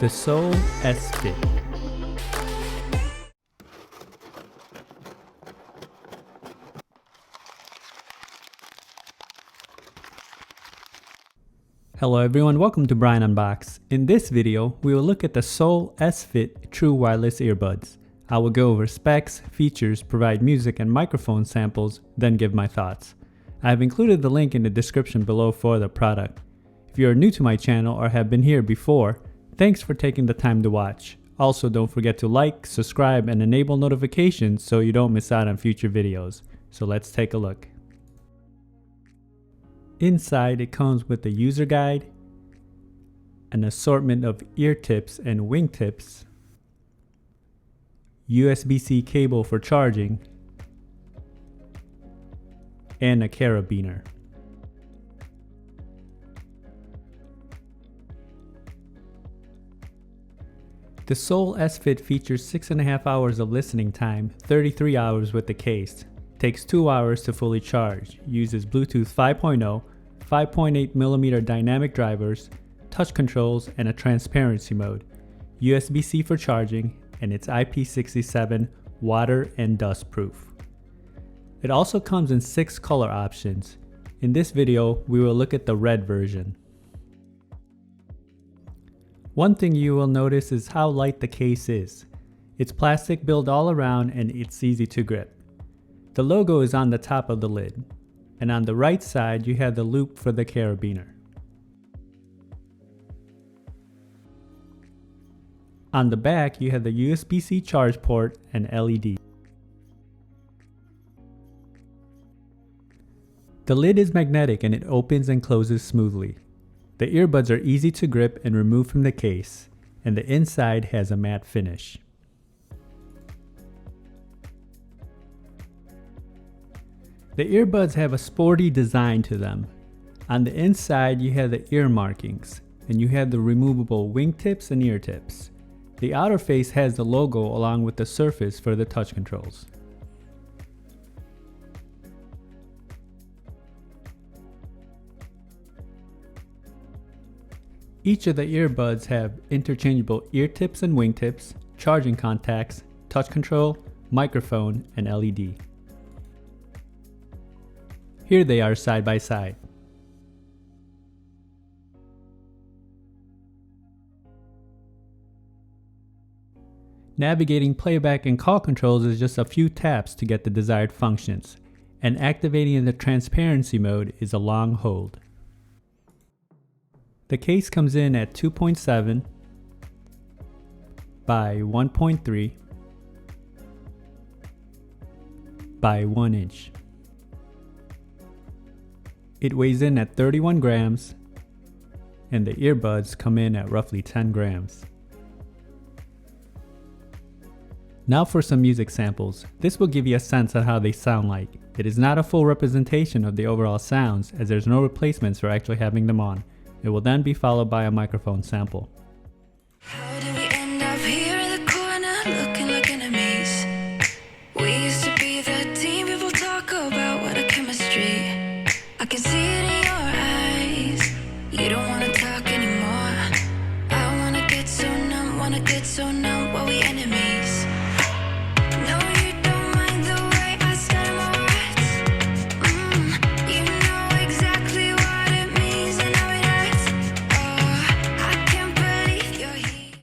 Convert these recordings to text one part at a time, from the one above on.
The Soul S Fit. Hello everyone, welcome to Brian Unboxed. In this video, we will look at the Soul S Fit True Wireless Earbuds. I will go over specs, features, provide music and microphone samples, then give my thoughts. I have included the link in the description below for the product. If you are new to my channel or have been here before, thanks for taking the time to watch. Also, don't forget to like, subscribe, and enable notifications so you don't miss out on future videos. So let's take a look. Inside, it comes with a user guide, an assortment of ear tips and wingtips, USB-C cable for charging, and a carabiner. The Soul S Fit features 6.5 hours of listening time, 33 hours with the case. Takes 2 hours to fully charge. Uses Bluetooth 5.0, 5.8mm dynamic drivers, touch controls, and a transparency mode. USB-C for charging, and it's IP67 water and dust proof. It also comes in 6 color options. In this video, we will look at the red version. One thing you will notice is how light the case is. It's plastic built all around and it's easy to grip. The logo is on the top of the lid, and on the right side you have the loop for the carabiner. On the back you have the USB-C charge port and LED. The lid is magnetic and it opens and closes smoothly. The earbuds are easy to grip and remove from the case, and the inside has a matte finish. The earbuds have a sporty design to them. On the inside you have the ear markings, and you have the removable wingtips and ear tips. The outer face has the logo along with the surface for the touch controls. Each of the earbuds have interchangeable ear tips and wingtips, charging contacts, touch control, microphone, and LED. Here they are side by side. Navigating playback and call controls is just a few taps to get the desired functions, and activating in the transparency mode is a long hold. The case comes in at 2.7 by 1.3 by 1 inch. It weighs in at 31 grams, and the earbuds come in at roughly 10 grams. Now for some music samples. This will give you a sense of how they sound like. It is not a full representation of the overall sounds, as there's no replacements for actually having them on. It will then be followed by a microphone sample. How did we end up here in the corner looking like enemies? We used to be the team people talk about when a chemistry. I can see it in your eyes. You don't wanna talk anymore. I wanna get so numb while we enemies. No, you don't mind the way I stutter my words. You know exactly what it means and how it hurts. Oh, I can't believe you're here.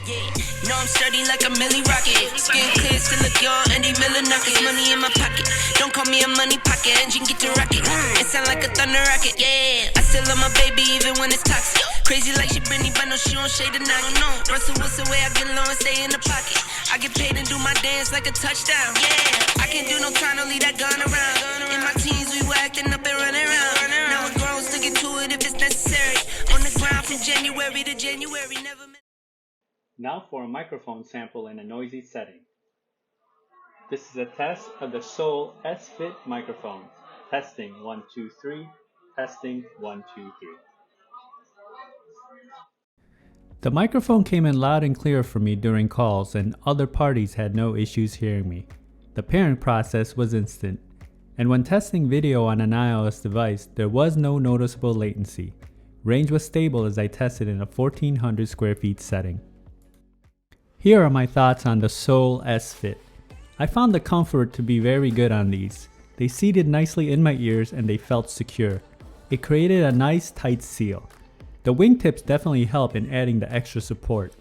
Yeah, no, I'm sturdy like a milli rocket. Skin clear, still look young, Andy Miller knockers. Money in my pocket, don't call me a money pocket. Engine get to rocket, it sound like a thunder rocket. Yeah, I still love my baby even when it's toxic. Crazy like she Britney, but no, she don't shade the knock. No, Russell Wilson way I get low and stay in the pocket. I get paid and do my dance like a touchdown. Yeah, I can't do no trying to leave that gun around. In my teens we were acting up and running around. Now we're grown, still get to it if it's necessary. On the ground from January to January, never. Now for a microphone sample in a noisy setting. This is a test of the Soul S Fit microphone. Testing 1 2 3. Testing 1 2 3. The microphone came in loud and clear for me during calls, and other parties had no issues hearing me. The pairing process was instant, and when testing video on an iOS device, there was no noticeable latency. Range was stable as I tested in a 1400 square feet setting. Here are my thoughts on the Soul S Fit. I found the comfort to be very good on these. They seated nicely in my ears and they felt secure. It created a nice tight seal. The wingtips definitely help in adding the extra support.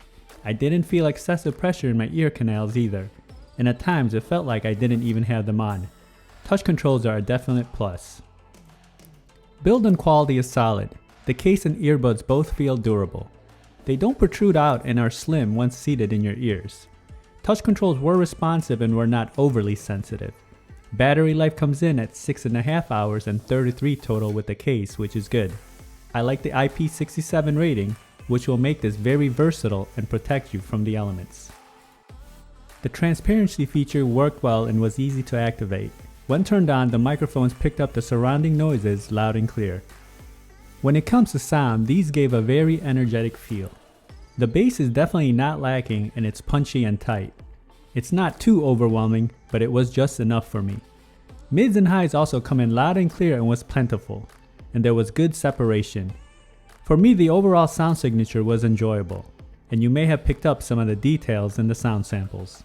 I didn't feel excessive pressure in my ear canals either, and at times it felt like I didn't even have them on. Touch controls are a definite plus. Build and quality is solid. The case and earbuds both feel durable. They don't protrude out and are slim once seated in your ears. Touch controls were responsive and were not overly sensitive. Battery life comes in at 6.5 hours and 33 total with the case, which is good. I like the IP67 rating, which will make this very versatile and protect you from the elements. The transparency feature worked well and was easy to activate. When turned on, the microphones picked up the surrounding noises loud and clear. When it comes to sound, these gave a very energetic feel. The bass is definitely not lacking and it's punchy and tight. It's not too overwhelming, but it was just enough for me. Mids and highs also come in loud and clear and was plentiful, and there was good separation. For me, the overall sound signature was enjoyable, and you may have picked up some of the details in the sound samples.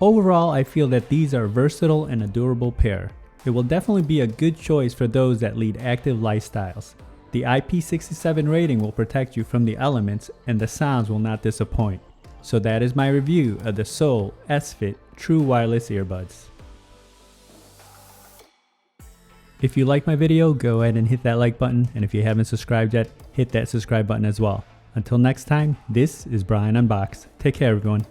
Overall, I feel that these are versatile and a durable pair. It will definitely be a good choice for those that lead active lifestyles. The IP67 rating will protect you from the elements and the sounds will not disappoint. So that is my review of the Soul S Fit True Wireless Earbuds. If you like my video, go ahead and hit that like button, and if you haven't subscribed yet, hit that subscribe button as well. Until next time, this is Brian Unboxed. Take care everyone.